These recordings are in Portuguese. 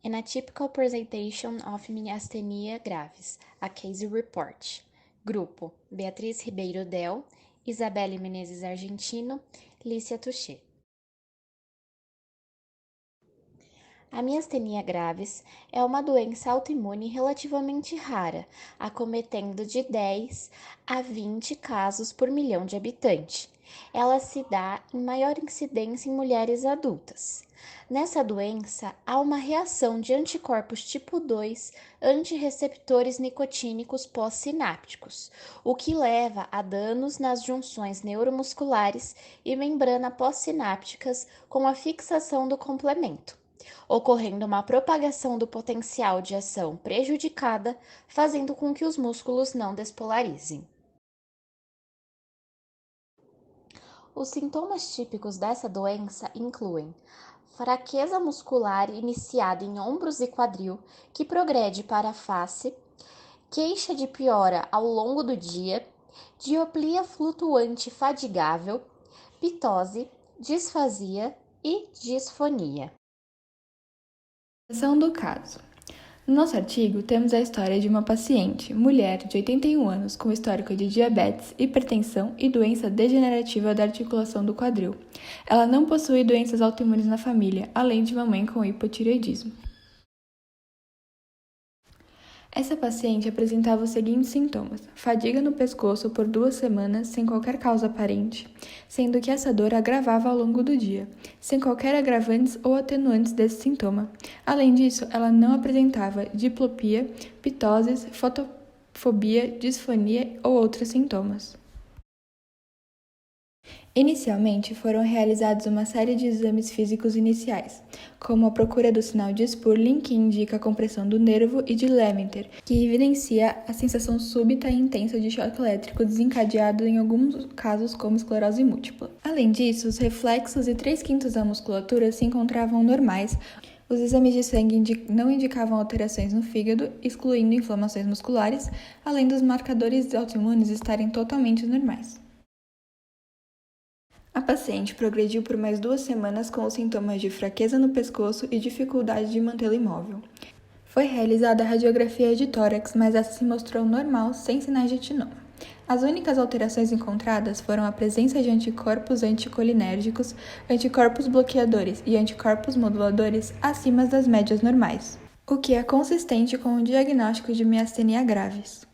An Atypical Presentation of Miastenia Gravis, a Case Report. Grupo: Beatriz Ribeiro Del, Isabelle Menezes Argentino, Lícia Touché. A miastenia gravis é uma doença autoimune relativamente rara, acometendo de 10 a 20 casos por milhão de habitantes. Ela se dá em maior incidência em mulheres adultas. Nessa doença, há uma reação de anticorpos tipo 2 antirreceptores nicotínicos pós-sinápticos, o que leva a danos nas junções neuromusculares e membrana pós-sinápticas com a fixação do complemento, ocorrendo uma propagação do potencial de ação prejudicada, fazendo com que os músculos não despolarizem. Os sintomas típicos dessa doença incluem fraqueza muscular iniciada em ombros e quadril, que progrede para a face, queixa de piora ao longo do dia, dioplia flutuante fadigável, pitose, disfasia e disfonia. Do caso. No nosso artigo, temos a história de uma paciente, mulher de 81 anos, com histórico de diabetes, hipertensão e doença degenerativa da articulação do quadril. Ela não possui doenças autoimunes na família, além de uma mãe com hipotireoidismo. Essa paciente apresentava os seguintes sintomas: fadiga no pescoço por 2 semanas, sem qualquer causa aparente, sendo que essa dor agravava ao longo do dia, sem qualquer agravantes ou atenuantes desse sintoma. Além disso, ela não apresentava diplopia, pitoses, fotofobia, disfonia ou outros sintomas. Inicialmente, foram realizados uma série de exames físicos iniciais, como a procura do sinal de Spurling, que indica a compressão do nervo, e de Lemaitre, que evidencia a sensação súbita e intensa de choque elétrico desencadeado em alguns casos como esclerose múltipla. Além disso, os reflexos e 3/5 da musculatura se encontravam normais. Os exames de sangue não indicavam alterações no fígado, excluindo inflamações musculares, além dos marcadores autoimunes estarem totalmente normais. A paciente progrediu por mais 2 semanas com os sintomas de fraqueza no pescoço e dificuldade de mantê-lo imóvel. Foi realizada a radiografia de tórax, mas essa se mostrou normal, sem sinais de adenoma. As únicas alterações encontradas foram a presença de anticorpos anticolinérgicos, anticorpos bloqueadores e anticorpos moduladores acima das médias normais, o que é consistente com o diagnóstico de miastenia gravis.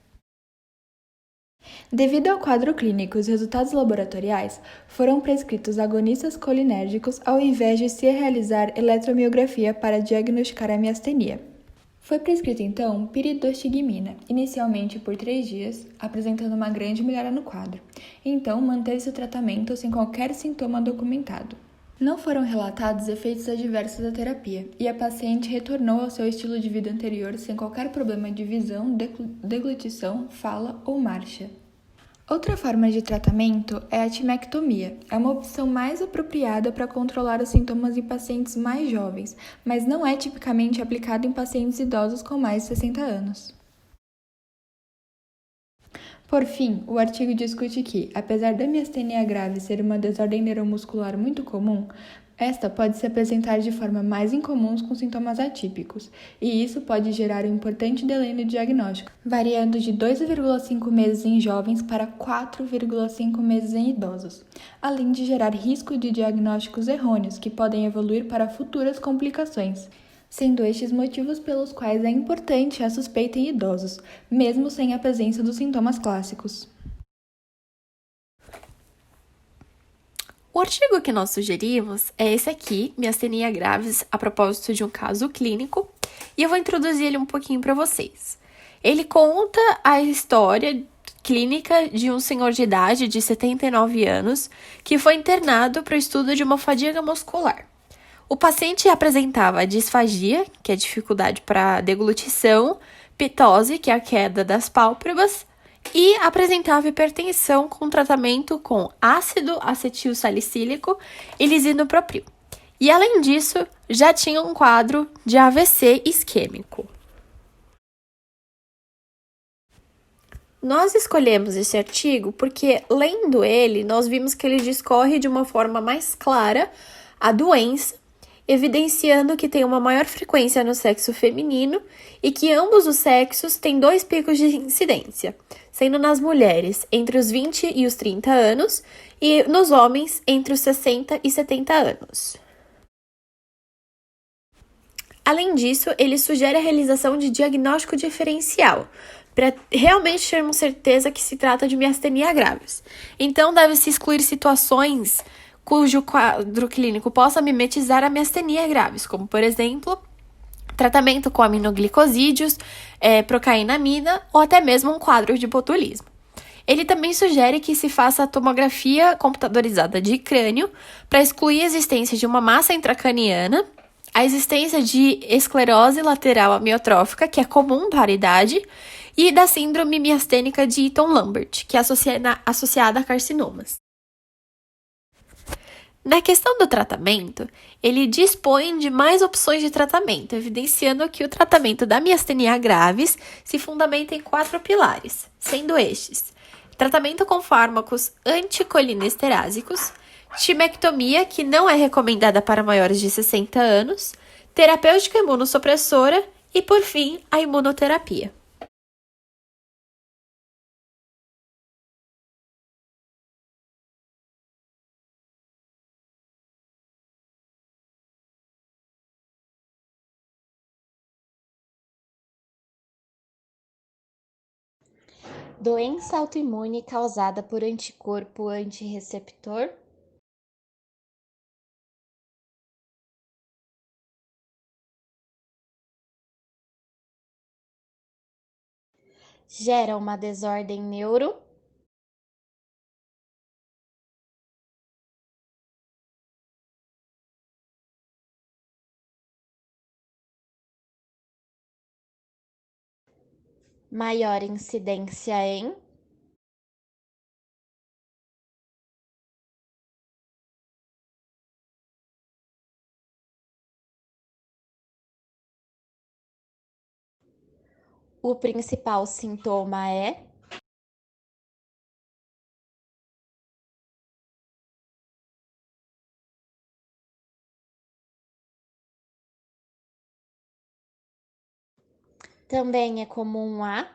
Devido ao quadro clínico e os resultados laboratoriais, foram prescritos agonistas colinérgicos ao invés de se realizar eletromiografia para diagnosticar a miastenia. Foi prescrito então piridostigmina, inicialmente por 3 dias, apresentando uma grande melhora no quadro. Então, manteve-se o tratamento sem qualquer sintoma documentado. Não foram relatados efeitos adversos da terapia, e a paciente retornou ao seu estilo de vida anterior sem qualquer problema de visão, deglutição, fala ou marcha. Outra forma de tratamento é a timectomia. É uma opção mais apropriada para controlar os sintomas em pacientes mais jovens, mas não é tipicamente aplicada em pacientes idosos com mais de 60 anos. Por fim, o artigo discute que, apesar da miastenia grave ser uma desordem neuromuscular muito comum, esta pode se apresentar de forma mais incomum com sintomas atípicos, e isso pode gerar um importante delay no diagnóstico, variando de 2,5 meses em jovens para 4,5 meses em idosos, além de gerar risco de diagnósticos errôneos que podem evoluir para futuras complicações, sendo estes motivos pelos quais é importante a suspeita em idosos, mesmo sem a presença dos sintomas clássicos. O artigo que nós sugerimos é esse aqui, miastenia gravis, a propósito de um caso clínico, e eu vou introduzir ele um pouquinho para vocês. Ele conta a história clínica de um senhor de idade de 79 anos que foi internado para o estudo de uma fadiga muscular. O paciente apresentava disfagia, que é dificuldade para deglutição, pitose, que é a queda das pálpebras, e apresentava hipertensão com tratamento com ácido acetil salicílico e lisinopril. E além disso, já tinha um quadro de AVC isquêmico. Nós escolhemos esse artigo porque, lendo ele, nós vimos que ele discorre de uma forma mais clara a doença evidenciando que tem uma maior frequência no sexo feminino e que ambos os sexos têm 2 picos de incidência, sendo nas mulheres entre os 20 e os 30 anos e nos homens entre os 60 e 70 anos. Além disso, ele sugere a realização de diagnóstico diferencial, para realmente termos certeza que se trata de miastenia graves. Então, deve-se excluir situações cujo quadro clínico possa mimetizar a miastenia graves, como, por exemplo, tratamento com aminoglicosídeos, procainamida ou até mesmo um quadro de botulismo. Ele também sugere que se faça a tomografia computadorizada de crânio para excluir a existência de uma massa intracraniana, a existência de esclerose lateral amiotrófica, que é comum para a idade, e da síndrome miastênica de Eaton-Lambert, que é associada a carcinomas. Na questão do tratamento, ele dispõe de mais opções de tratamento, evidenciando que o tratamento da miastenia graves se fundamenta em 4 pilares, sendo estes: tratamento com fármacos anticolinesterásicos, timectomia, que não é recomendada para maiores de 60 anos, terapêutica imunossupressora e, por fim, a imunoterapia. Doença autoimune causada por anticorpo antirreceptor. Gera uma desordem neuro. Maior incidência em. O principal sintoma é. Também é comum a.